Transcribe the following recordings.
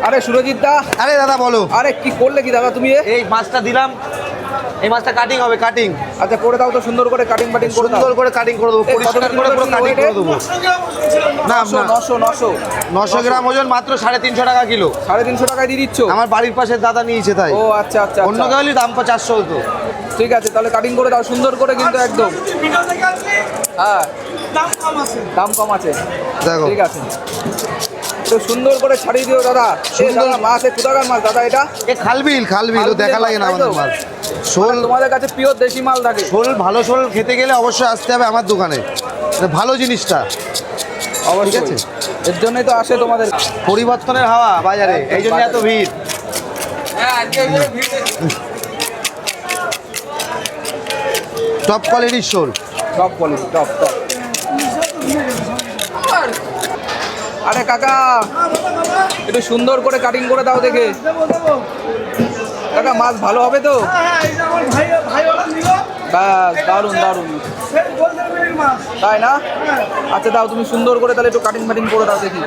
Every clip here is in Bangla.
আরে সুরজিৎ দা, আরে দাদা বলো। আরে কি করলে কি দাদা তুমি? এই মাছটা দিলাম, এই মাছটা কাটিং হবে, কাটিং। আচ্ছা করে দাও তো, সুন্দর করে কাটিং বাটিং করে দাও। সুন্দর করে কাটিং করে দেবো, পরিষ্কার করে পুরো কাটিং করে দেবো। না না, 900 গ্রাম ওজন, মাত্র 350 টাকা কিলো। 350 টাকায় দিয়ে দিচ্ছ? আমার বাড়ির পাশের দাদা নিয়েছে তাই। ও আচ্ছা আচ্ছা, অন্য কেউ হলে দাম 400 হতো। ঠিক আছে, তাহলে কাটিং করে দাও সুন্দর করে, কিন্তু একদম। হ্যাঁ, দাম কম আছে, দেখো ঠিক আছে। তো সুন্দর করে ছাড়িয়ে দিও দাদা। সুন্দর মাছ, কোথাকার মাছ দাদা এটা? এ খালবিল, খালবিল, ও দেখা লাগে না আমাদের মাছ। শোল তোমাদের কাছে পিওর দেশি মাল থাকে? শোল, ভালো শোল খেতে গেলে অবশ্যই আসতে হবে আমার দোকানে, ভালো জিনিসটা। ঠিক আছে, এর জন্যই তো আসে তোমাদের। পরিবর্তনের হাওয়া বাজারে, এই জন্য এত ভিড়। টপ কোয়ালিটির শোল, টপ কোয়ালিটি, টপ টপ। আরে কাকা, একটু সুন্দর করে কাটিং করে দাও দেখে। কাকা মাছ ভালো হবে তো? ব্যাস, দারুণ দারুণ, তাই না? আচ্ছা দাও তুমি সুন্দর করে, তাহলে একটু কাটিং ফাটিং করে দাও দেখি।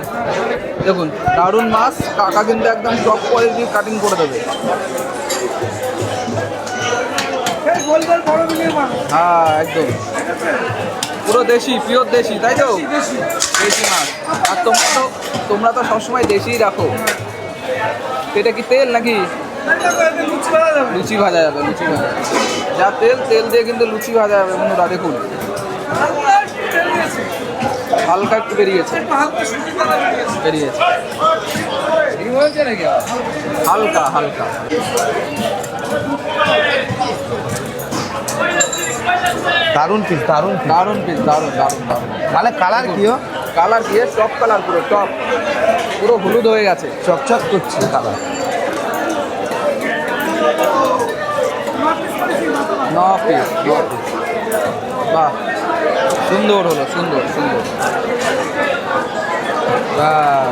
দেখুন দারুণ মাছ, কাকা কিন্তু একদম টপ কোয়ালিটি কাটিং করে দেবে। হ্যাঁ একদম পুরো দেশি, পিওর দেশি, তাই তো? দেশি মাছ। আর তোমরা তো সবসময় দেশিই রাখো। এটা কি তেল নাকি? লুচি ভাজা যাবে, লুচি ভাজা। যা তেল, তেল দিয়ে কিন্তু লুচি ভাজা যাবে বন্ধুরা। দেখুন হালকা একটু বেরিয়েছে, বেরিয়েছে নাকি হালকা হালকা। দারুণ পিস, দারুণ দারুণ পিস, দারুণ দারুণ দারুণ। মানে কালার কি? কালার কি? টপ কালার, পুরো টপ, পুরো হলুদ হয়ে গেছে, চকচক করছে কালার। 9 পিস, বাহ সুন্দর হলো, সুন্দর সুন্দর। বাহ।